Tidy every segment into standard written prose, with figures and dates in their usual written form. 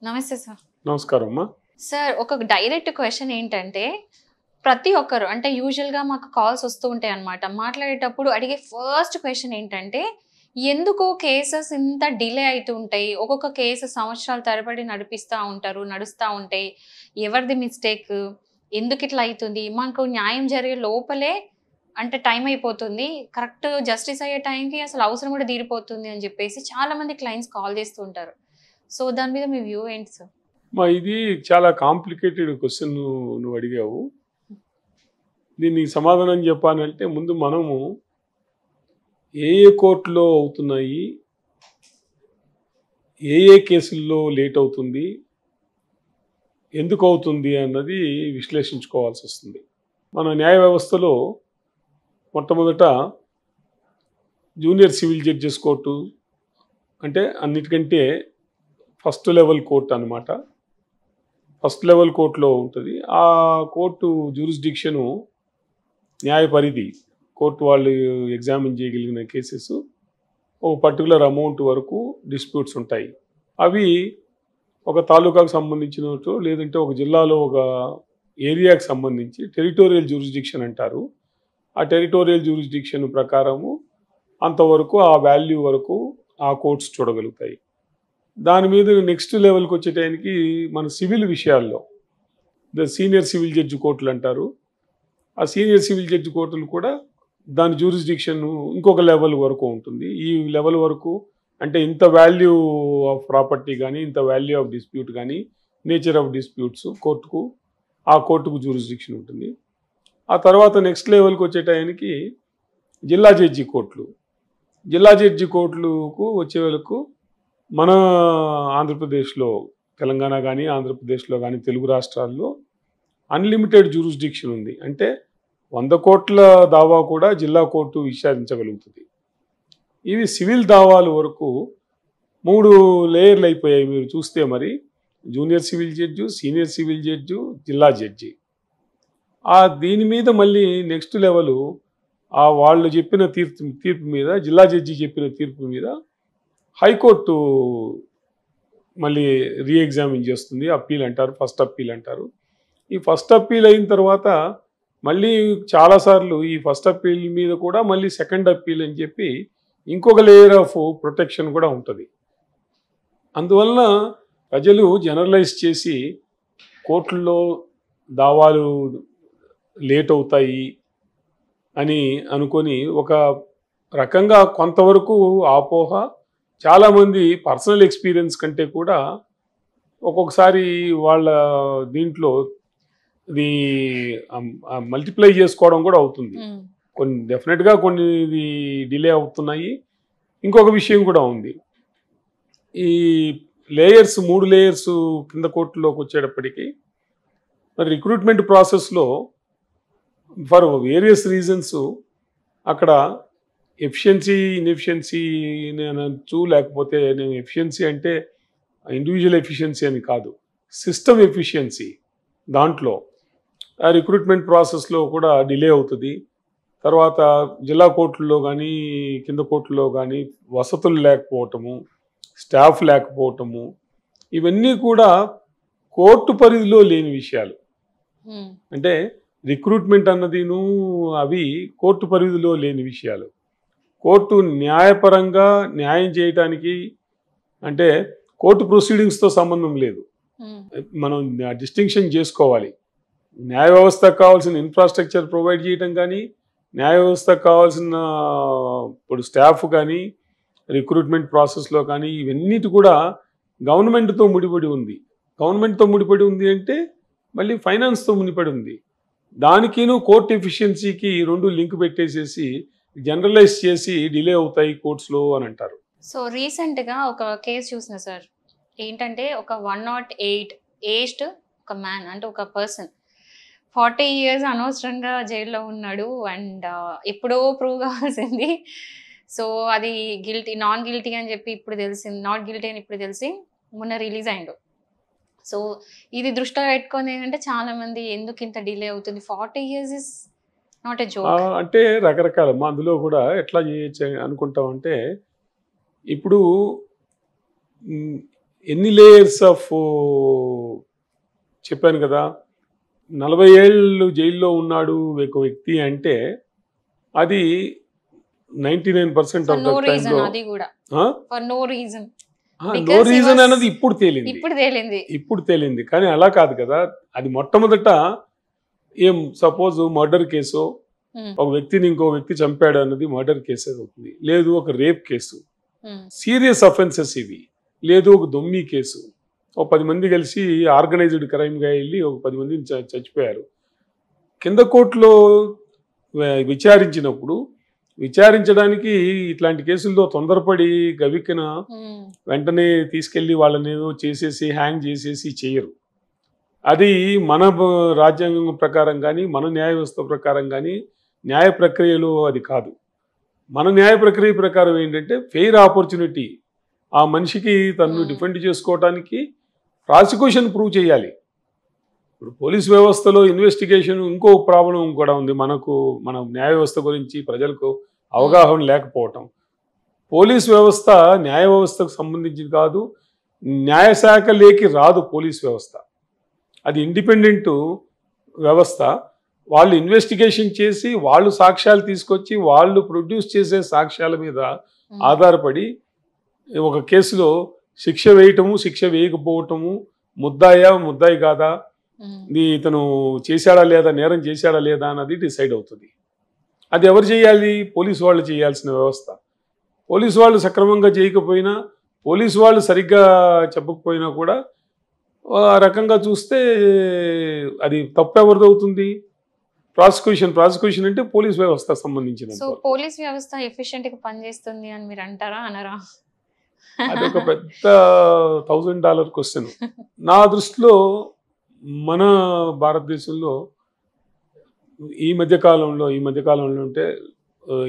నమస్తే సార్. నమస్కారం అమ్మా. సార్ ఒక డైరెక్ట్ క్వెషన్ ఏంటంటే, ప్రతి ఒక్కరు అంటే యూజువల్‌గా మాకు కాల్స్ వస్తూ ఉంటాయన్నమాట. మాట్లాడేటప్పుడు అడిగే ఫస్ట్ క్వెషన్ ఏంటంటే, ఎందుకు కేసెస్ ఇంత డిలే అయితూ ఉంటాయి? ఒక్కొక్క కేసు సంవత్సరాల తరబడి నడుస్తా ఉంటాయి. ఎవరిది మిస్టేక్? ఎందుకిట్లా అయితుంది? మాకు న్యాయం జరిగే లోపలే అంటే టైం అయిపోతుంది. కరెక్ట్ జస్టిస్ అయ్యే టైంకి అసలు అవసరం కూడా తీరిపోతుంది అని చెప్పేసి చాలామంది క్లయింట్స్ కాల్ చేస్తూ ఉంటారు. సో, దాని మీద మీ వ్యూ ఏంటి సార్? ఇది చాలా కాంప్లికేటెడ్ క్వశ్చన్ నువ్వు అడిగావు. దీనికి సమాధానం చెప్పాలంటే ముందు మనము ఏ కోర్టులో అవుతున్నాయి, ఏ కేసుల్లో లేట్ అవుతుంది, ఎందుకు అవుతుంది అన్నది విశ్లేషించుకోవాల్సి వస్తుంది. మన న్యాయ వ్యవస్థలో మొట్టమొదట జూనియర్ సివిల్ జడ్జెస్ కోర్టు అంటే అన్నిటికంటే ఫస్ట్ లెవెల్ కోర్టు అన్నమాట. ఫస్ట్ లెవెల్ కోర్టులో ఉంటుంది. ఆ కోర్టు జ్యూరిస్డిక్షను న్యాయ పరిధి, కోర్టు వాళ్ళు ఎగ్జామిన్ చేయగలిగిన కేసెస్ ఒక పర్టికులర్ అమౌంట్ వరకు డిస్ప్యూట్స్ ఉంటాయి. అవి ఒక తాలూకాకు సంబంధించినట్టు లేదంటే ఒక జిల్లాలో ఒక ఏరియాకి సంబంధించి టెరిటోరియల్ జ్యూరిస్డిక్షన్ అంటారు. ఆ టెరిటోరియల్ జ్యూరిస్డిక్షన్ ప్రకారము అంతవరకు ఆ వాల్యూ వరకు ఆ కోర్ట్స్ చూడగలుగుతాయి. దాని మీద నెక్స్ట్ లెవెల్కి వచ్చేటానికి మన సివిల్ విషయాల్లో సీనియర్ సివిల్ జడ్జి కోర్టులు అంటారు. ఆ సీనియర్ సివిల్ జడ్జి కోర్టులు కూడా దాని జ్యూరిస్డిక్షన్ ఇంకొక లెవెల్ వరకు ఉంటుంది. ఈ లెవెల్ వరకు అంటే ఇంత వాల్యూ ఆఫ్ ప్రాపర్టీ కానీ, ఇంత వాల్యూ ఆఫ్ డిస్ప్యూట్ కానీ, నేచర్ ఆఫ్ డిస్ప్యూట్స్ ఆ కోర్టుకు జ్యూరిస్డిక్షన్ ఉంటుంది. ఆ తర్వాత నెక్స్ట్ లెవెల్కి వచ్చేటానికి జిల్లా జడ్జి కోర్టులు. జిల్లా జడ్జి కోర్టులకు వచ్చేవరకు మన ఆంధ్రప్రదేశ్లో, తెలంగాణ కానీ ఆంధ్రప్రదేశ్లో కానీ తెలుగు రాష్ట్రాల్లో అన్లిమిటెడ్ జ్యూరిస్డిక్షన్ ఉంది. అంటే 100 కోట్ల దావా కూడా జిల్లా కోర్టు విచారించగలుగుతుంది. ఇవి సివిల్ దావాల వరకు 3 లేయర్లు అయిపోయాయి. మీరు చూస్తే మరి junior civil judge, senior civil judge, జిల్లా జడ్జి. దీని మీద మళ్ళీ నెక్స్ట్ లెవెల్ వాళ్ళు చెప్పిన తీర్పు మీద, జిల్లా జడ్జి చెప్పిన తీర్పు మీద హైకోర్టు మళ్ళీ రీఎగ్జామిన్ చేస్తుంది. అప్పీల్ అంటారు, ఫస్ట్ అప్పీల్ అంటారు. ఈ ఫస్ట్ అప్పీల్ అయిన తర్వాత మళ్ళీ చాలాసార్లు ఈ ఫస్ట్ అప్పీల్ మీద కూడా మళ్ళీ సెకండ్ అప్పీల్ అని చెప్పి ఇంకొక లేయర్ ఆఫ్ ప్రొటెక్షన్ కూడా ఉంటుంది. అందువలన ప్రజలు జనరలైజ్ చేసి కోర్టుల్లో దావాలు లేట్ అవుతాయి అని అనుకొని ఒక రకంగా కొంతవరకు అపోహ, చాలామంది పర్సనల్ ఎక్స్పీరియన్స్ కంటే కూడా ఒక్కొక్కసారి వాళ్ళ దీంట్లో ఇది మల్టిప్లై చేసుకోవడం కూడా అవుతుంది. కొన్ని డెఫినెట్గా కొన్ని డిలే అవుతున్నాయి. ఇంకొక విషయం కూడా ఉంది. ఈ లేయర్స్ 3 లేయర్స్ కింద కోర్టులోకి వచ్చేటప్పటికి మరి రిక్రూట్మెంట్ ప్రాసెస్లో ఫర్ వేరియస్ రీజన్స్ అక్కడ ఎఫిషియన్సీ, ఇన్ఎఫిషియన్సీ అనొచ్చు, లేకపోతే నేను ఎఫిషియన్సీ అంటే ఇండివిజువల్ ఎఫిషియన్సీ అని కాదు, సిస్టమ్ ఎఫిషియన్సీ. దాంట్లో ఆ రిక్రూట్మెంట్ ప్రాసెస్లో కూడా డిలే అవుతుంది. తర్వాత జిల్లా కోర్టుల్లో కానీ కింద కోర్టుల్లో కానీ వసతులు లేకపోవటము, స్టాఫ్ లేకపోవటము, ఇవన్నీ కూడా కోర్టు పరిధిలో లేని విషయాలు. అంటే రిక్రూట్మెంట్ అన్నదిను అవి కోర్టు పరిధిలో లేని విషయాలు. కోర్టు న్యాయపరంగా న్యాయం చేయటానికి అంటే కోర్టు ప్రొసీడింగ్స్తో సంబంధం లేదు. మనం డిస్టింక్షన్ చేసుకోవాలి. న్యాయ వ్యవస్థకు కావాల్సిన ఇన్ఫ్రాస్ట్రక్చర్ ప్రొవైడ్ చేయటం కానీ, న్యాయ వ్యవస్థకు కావాల్సిన ఇప్పుడు స్టాఫ్ కానీ, రిక్రూట్మెంట్ ప్రాసెస్లో కానీ ఇవన్నిటి కూడా గవర్నమెంట్తో ముడిపడి ఉంది. గవర్నమెంట్తో ముడిపడి ఉంది అంటే మళ్ళీ ఫైనాన్స్తో ముడిపడి ఉంది. దానికిను కోర్టు ఎఫిషియన్సీకి 2 లింక్ పెట్టేసేసి జనరలైజ్ చేసి డిలే అవుతాయి కోర్ట్స్లో అని అంటారు. సో రీసెంట్గా ఒక కేసు చూసిన సార్. ఏంటంటే ఒక 108 ఏజ్డ్ ఒక మ్యాన్, అంటే ఒక పర్సన్ 40 years అనవసరంగా జైల్లో ఉన్నాడు. అండ్ ఎప్పుడో ప్రూవ్ కావాల్సింది. సో అది నాన్ గిల్టీ అని చెప్పి ఇప్పుడు తెలిసింది, నాట్ గిల్టీ అని ఇప్పుడు తెలిసి మొన్న రిలీజ్ అయిండు. సో ఇది దృష్టిలో పెట్టుకొని ఏంటంటే చాలా మంది ఎందుకు ఇంత డిలే అవుతుంది, 40 years is not a joke. అంటే రకరకాలమ్మా. అందులో కూడా ఎట్లా చేయొచ్చు అనుకుంటామంటే, ఇప్పుడు ఎన్ని లేయర్స్ ఆఫ్ చెప్పాను కదా, 40 ఏళ్ళు జైల్లో ఉన్నాడు ఒక వ్యక్తి అంటే అది 99% for of no the reason, టైంలో అది కూడా for no reason. No Because he reason was- అన్నది ఇప్పుడు తేలింది. ఇప్పుడు తేలింది కానీ అలా కాదు కదా. అది మొట్టమొదట ఏం సపోజ్ మర్డర్ కేసు, ఒక వ్యక్తిని ఇంకో వ్యక్తి చంపాడు అన్నది మర్డర్ కేసు అవుతుంది. లేదు ఒక రేప్ కేసు, సీరియస్ అఫెన్సెస్ ఇవి. లేదు ఒక దొమ్మి కేసు, ఒక 10 మంది కలిసి ఆర్గనైజ్డ్ క్రైమ్గా వెళ్ళి ఒక 10 మందిని చచ్చిపోయారు. కింద కోర్టులో విచారించడానికి ఇట్లాంటి కేసుల్లో తొందరపడి గవికిన వెంటనే తీసుకెళ్ళి వాళ్ళని ఏదో చేసేసి హ్యాంగ్ చేసేసి చేయరు. అది మన రాజ్యాంగం ప్రకారం కానీ మన న్యాయ వ్యవస్థ ప్రకారం కానీ న్యాయ ప్రక్రియలో అది కాదు. మన న్యాయ ప్రక్రియ ప్రకారం ఏంటంటే ఫెయిర్ ఆపర్చునిటీ, ఆ మనిషికి తను డిఫెండ్ చేసుకోవటానికి ప్రాసిక్యూషన్ ప్రూవ్ చేయాలి. ఇప్పుడు పోలీస్ వ్యవస్థలో ఇన్వెస్టిగేషన్ ఇంకో ప్రాబ్లం కూడా ఉంది. మన న్యాయ వ్యవస్థ గురించి ప్రజలకు అవగాహన లేకపోవటం. పోలీస్ వ్యవస్థ న్యాయ వ్యవస్థకు సంబంధించింది కాదు, న్యాయశాఖలోకి రాదు పోలీస్ వ్యవస్థ. అది ఇండిపెండెంట్ వ్యవస్థ. వాళ్ళు ఇన్వెస్టిగేషన్ చేసి వాళ్ళు సాక్ష్యాలు తీసుకొచ్చి వాళ్ళు ప్రొడ్యూస్ చేసే సాక్ష్యాల మీద ఆధారపడి ఒక కేసులో శిక్ష వేయటము, శిక్ష వేయకపోవటము, ముద్దాయి కాదా, ఇతను చేశాడా లేదా, నేరం చేశాడా లేదా అన్నది డిసైడ్ అవుతుంది. అది ఎవరు చేయాలి? పోలీసు వాళ్ళు చేయాల్సిన వ్యవస్థ. పోలీసు వాళ్ళు సక్రమంగా చేయకపోయినా, పోలీసు వాళ్ళు సరిగ్గా చెప్పకపోయినా కూడా ఆ రకంగా చూస్తే అది తప్పు ఎవరిది అవుతుంది? ప్రాసిక్యూషన్ అంటే పోలీస్ వ్యవస్థ సంబంధించిన. సో పోలీస్ వ్యవస్థ ఎఫిషియెంట్ గా పనిచేస్తుంది అని మీరు అంటారా అనరా? అదొక పెద్ద $1000 క్వశ్చన్. నా దృష్టిలో మన భారతదేశంలో ఈ మధ్యకాలంలో అంటే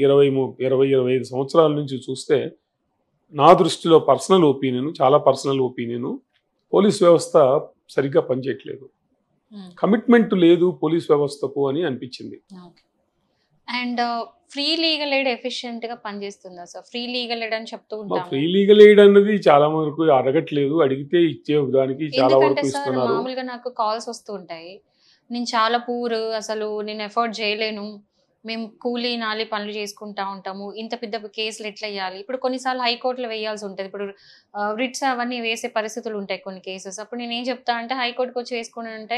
20-25 సంవత్సరాల నుంచి చూస్తే నా దృష్టిలో చాలా పర్సనల్ ఒపీనియన్, పోలీస్ వ్యవస్థ సరిగ్గా పనిచేయట్లేదు. కమిట్మెంట్ లేదు పోలీస్ వ్యవస్థకు అని అనిపించింది. And free legal aid efficient గా పనిచేస్తుందా సార్? ఫ్రీ లీగల్ ఎయిడ్ అని చెప్తూ ఉంటాం. ఫ్రీ లీగల్ ఎయిడ్ అన్నది చాలా వరకు అడగట్లేదు, అడిగితే ఇచ్చే దానికి చాలా వరకు ఇస్తున్నారు. మామూలుగా నాకు కాల్స్ వస్తూ ఉంటాయి, నేను చాలా పూర్, అసలు నేను ఎఫోర్డ్ చేయలేను, మేము కూలీ నాలి పనులు చేసుకుంటా ఉంటాము, ఇంత పెద్ద కేసులు ఎట్లా వేయాలి. ఇప్పుడు కొన్నిసార్లు హైకోర్టులో వేయాల్సి ఉంటుంది, ఇప్పుడు రిట్స్ అవన్నీ వేసే పరిస్థితులు ఉంటాయి కొన్ని కేసెస్. అప్పుడు నేను ఏం చెప్తా అంటే హైకోర్టుకి వచ్చి వేసుకుని ఉంటే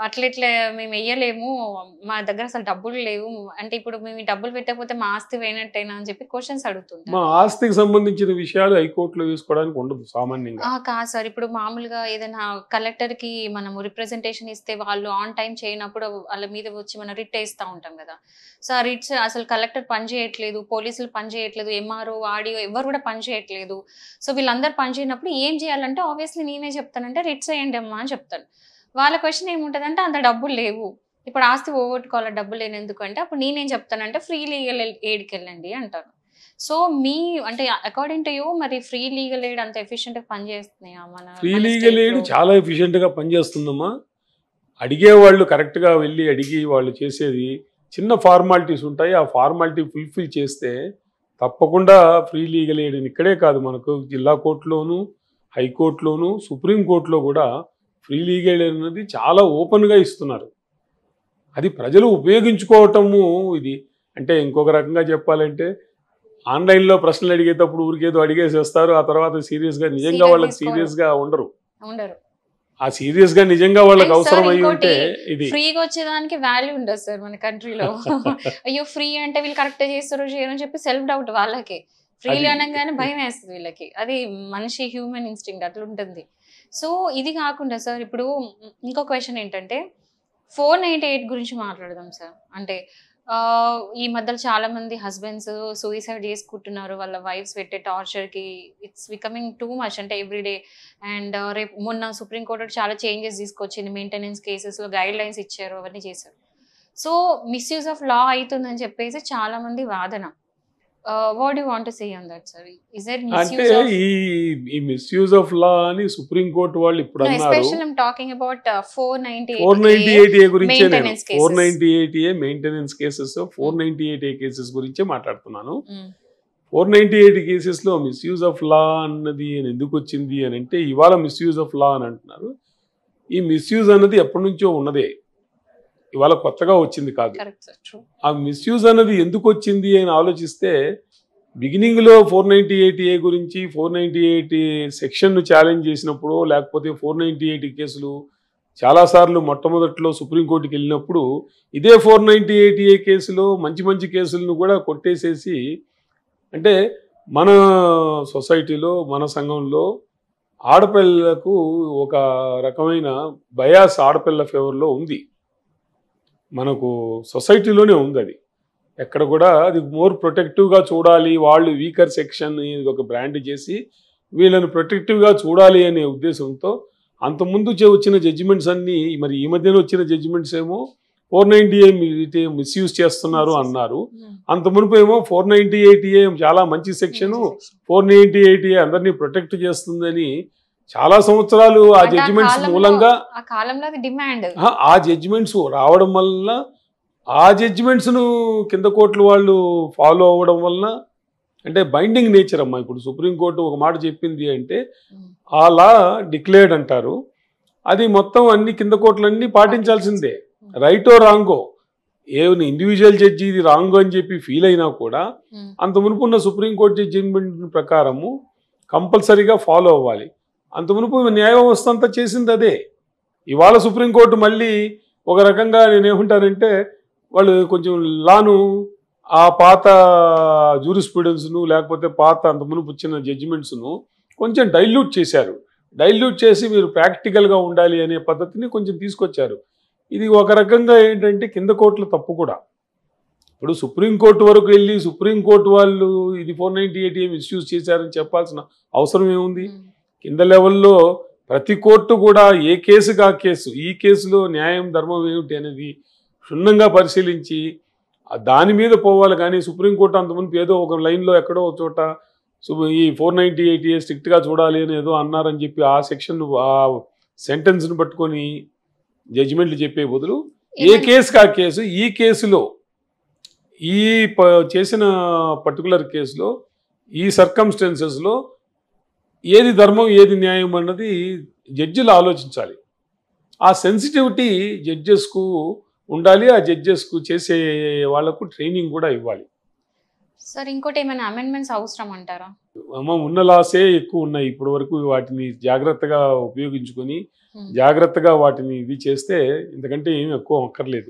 అట్లెట్లా మేము వేయలేము, మా దగ్గర అసలు డబ్బులు లేవు అంటే, ఇప్పుడు మేము డబ్బులు పెట్టకపోతే మా ఆస్తి వేయనట్టేనా అని చెప్పి క్వశ్చన్స్ అడుగుతుంటారు. మా ఆస్తికి సంబంధించిన విషయాలు హైకోర్టులో వేసుకోవడానికి ఉండదు సామాన్యంగా. కాదు సార్, ఇప్పుడు మామూలుగా ఏదైనా కలెక్టర్ కి మనము రిప్రజెంటేషన్ ఇస్తే వాళ్ళు ఆన్ టైం చేయనప్పుడు వాళ్ళ మీద వచ్చి మనం రిట్ వేస్తూ ఉంటాం కదా. సో ఆ రిట్స్ అసలు కలెక్టర్ పని చేయట్లేదు, పోలీసులు పని చేయట్లేదు, ఎంఆర్ఓ ఆడియో ఎవరు కూడా పని చేయట్లేదు. సో వీళ్ళందరూ పని చేయనప్పుడు ఏం చేయాలంటే ఆబ్వియస్లీ నేనే చెప్తానంటే రిట్స్ వేయండి అమ్మా అని చెప్తాను. వాళ్ళ క్వశ్చన్ ఏముంటుందంటే అంత డబ్బులు లేవు, ఇప్పుడు ఆస్తి పోగొట్టుకోవాలి, డబ్బులు లేని ఎందుకంటే అప్పుడు నేనేం చెప్తానంటే ఫ్రీ లీగల్ ఎయిడ్కి వెళ్ళండి అంటాను. సో అంటే అకార్డింగ్ టు యూ మరి ఫ్రీ లీగల్ ఎయిడ్ అంత ఎఫిషియెంట్ గా పనిచేస్తున్నాయా? ఫ్రీ లీగల్ ఎయిడ్ చాలా ఎఫిషియెంట్ గా పనిచేస్తుందమ్మా. అడిగేవాళ్ళు కరెక్ట్ గా వెళ్ళి అడిగి వాళ్ళు చేసేది చిన్న ఫార్మాలిటీస్ ఉంటాయి, ఆ ఫార్మాలిటీ ఫుల్ఫిల్ చేస్తే తప్పకుండా ఫ్రీ లీగల్ ఎయిడ్. ఇక్కడే కాదు, మనకు జిల్లా కోర్టులోను, హైకోర్టులోను, సుప్రీంకోర్టులో కూడా ఫ్రీ లీగల్ ఎయిడ్ అనేది చాలా ఓపెన్గా ఇస్తున్నారు. అది ప్రజలు ఉపయోగించుకోవటము. ఇది అంటే ఇంకొక రకంగా చెప్పాలంటే ఆన్లైన్లో ప్రశ్నలు అడిగేటప్పుడు ఊరికేదో అడిగేసేస్తారు, ఆ తర్వాత సీరియస్గా నిజంగా వాళ్ళకి సీరియస్గా ఉండరు. ఆ సీరియస్ గా నిజంగా వాళ్ళకి అవసరం అయ్యి ఉంటే ఇది ఫ్రీగా వచ్చేదానికి వాల్యూ ఉండదు సార్ మన కంట్రీలో. అయ్యో ఫ్రీ అంటే వీళ్ళు కరెక్ట్ చేస్తారు చేయరని చెప్పి సెల్ఫ్ డౌట్ వాళ్ళకి. ఫ్రీ అనగానే భయం వేస్తుంది వీళ్ళకి, అది మనిషి హ్యూమన్ ఇన్స్టింక్ట్ అట్లా ఉంటుంది. సో ఇది కాకుండా సార్ ఇప్పుడు ఇంకో క్వశ్చన్ ఏంటంటే 498 గురించి మాట్లాడదాం సార్. అంటే ఈ మధ్యలో చాలా మంది హస్బెండ్స్ సూసైడ్ చేసుకుంటున్నారు వాళ్ళ వైఫ్స్ పెట్టే టార్చర్కి. ఇట్స్ బికమింగ్ టూ మచ్ అంటే ఎవ్రీడే. అండ్ రేపు మొన్న సుప్రీంకోర్టు చాలా చేంజెస్ తీసుకొచ్చింది, మెయింటెనెన్స్ కేసెస్లో గైడ్ లైన్స్ ఇచ్చారు, అవన్నీ చేశారు. సో మిస్యూజ్ ఆఫ్ లా అవుతుందని చెప్పేసి చాలా మంది వాదన. What you want to say on that sir? Is there misuse of ఈ మిస్యూజ్ ఆఫ్ లా అని సుప్రీంకోర్టు వాళ్ళు ఇప్పుడు అన్నారు. Especially I am talking about 498A గురించే, నేను 498A maintenance cases 498A cases గురించే మాట్లాడుతున్నాను. 498 కేసెస్లో మిస్యూజ్ ఆఫ్ లా అన్నది ఎందుకు వచ్చింది అని అంటే ఇవాళ మిస్యూజ్ ఆఫ్ లా అని అంటున్నారు. ఈ మిస్యూజ్ అన్నది ఎప్పటి నుంచో ఉన్నదే, ఇవాళ కొత్తగా వచ్చింది కాదు. Correct sir, true. ఆ మిస్యూజ్ అన్నది ఎందుకు వచ్చింది అని ఆలోచిస్తే బిగినింగ్లో 498A గురించి 498 సెక్షన్ను ఛాలెంజ్ చేసినప్పుడు, లేకపోతే 498 కేసులు చాలాసార్లు మొట్టమొదట్లో సుప్రీంకోర్టుకి వెళ్ళినప్పుడు ఇదే 498A కేసులో మంచి మంచి కేసులను కూడా కొట్టేసేసి, అంటే మన సొసైటీలో మన సంఘంలో ఆడపిల్లలకు ఒక రకమైన బయాస్ ఆడపిల్ల ఫేవర్లో ఉంది, మనకు సొసైటీలోనే ఉంది. అది ఎక్కడ కూడా అది మోర్ ప్రొటెక్టివ్గా చూడాలి, వాళ్ళు వీకర్ సెక్షన్ ఒక బ్రాండ్ చేసి వీళ్ళని ప్రొటెక్టివ్గా చూడాలి అనే ఉద్దేశంతో అంతకుముందు వచ్చిన జడ్జిమెంట్స్ అన్నీ, మరి ఈ మధ్యన వచ్చిన జడ్జిమెంట్స్ ఏమో 498A మిస్యూజ్ చేస్తున్నారు అన్నారు. అంత మునుపు ఏమో 498A చాలా మంచి సెక్షను, 498A అందరినీ ప్రొటెక్ట్ చేస్తుందని చాలా సంవత్సరాలు ఆ జడ్జిమెంట్స్ మూలంగా ఆ కాలంలో అది డిమాండ్. ఆ జడ్జిమెంట్స్ రావడం వల్ల ఆ జడ్జిమెంట్స్ను కింద కోర్టులు వాళ్ళు ఫాలో అవ్వడం వలన, అంటే బైండింగ్ నేచర్ అమ్మా. ఇప్పుడు సుప్రీంకోర్టు ఒక మాట చెప్పింది అంటే ఆ లా డిక్లేర్డ్ అంటారు, అది మొత్తం అన్ని కింద కోర్టులన్నీ పాటించాల్సిందే, రైటో రాంగో. ఏమైనా ఇండివిజువల్ జడ్జి ఇది రాంగ్ అని చెప్పి ఫీల్ అయినా కూడా అంత మునుపున్న సుప్రీంకోర్టు జడ్జిమెంట్ ప్రకారము కంపల్సరీగా ఫాలో అవ్వాలి. అంత మునుపు న్యాయ వ్యవస్థ అంతా చేసింది అదే. ఇవాళ సుప్రీంకోర్టు మళ్ళీ ఒక రకంగా నేనేమంటానంటే వాళ్ళు కొంచెం లాను ఆ పాత జూరిస్ప్రుడెన్స్ను లేకపోతే పాత అంత మునుపు వచ్చిన జడ్జిమెంట్స్ను కొంచెం డైల్యూట్ చేశారు. డైల్యూట్ చేసి మీరు ప్రాక్టికల్గా ఉండాలి అనే పద్ధతిని కొంచెం తీసుకొచ్చారు. ఇది ఒక రకంగా ఏంటంటే కింద కోర్టుల తప్పు కూడా. ఇప్పుడు సుప్రీంకోర్టు వరకు వెళ్ళి సుప్రీంకోర్టు వాళ్ళు ఇది 498A మిస్యూజ్ చేశారని చెప్పాల్సిన అవసరం ఏముంది? కింద లెవెల్లో ప్రతి కోర్టు కూడా ఏ కేసుగా కేసు, ఈ కేసులో న్యాయం ధర్మం ఏమిటి అనేది క్షుణ్ణంగా పరిశీలించి దాని మీద పోవాలి. కానీ సుప్రీంకోర్టు అంతముందు ఏదో ఒక లైన్లో ఎక్కడో ఒక చోట ఈ 498A స్ట్రిక్ట్గా చూడాలి అని ఏదో అన్నారని చెప్పి ఆ సెక్షన్ ఆ సెంటెన్స్ను పట్టుకొని జడ్జిమెంట్లు చెప్పే బదులు ఏ కేసుకి ఆ కేసు, ఈ కేసులో ఈ చేసిన పర్టికులర్ కేసులో ఈ సర్కమ్స్టెన్సెస్లో ఏది ధర్మం ఏది న్యాయం అన్నది జడ్జిలు ఆలోచించాలి. ఆ సెన్సిటివిటీ జడ్జెస్కు ఉండాలి, ఆ జడ్జెస్కు చేసే వాళ్లకు ట్రైనింగ్ కూడా ఇవ్వాలి. సార్ ఇంకోటి ఏమైనా అమెండ్మెంట్స్ అవసరం అంటారా? అమ్మ ఉన్న లాసే ఎక్కువ ఉన్నాయి ఇప్పటి వరకు, వాటిని జాగ్రత్తగా ఉపయోగించుకొని జాగ్రత్తగా వాటిని ఇది చేస్తే ఇంతకంటే ఏమి ఎక్కువ అక్కర్లేదు.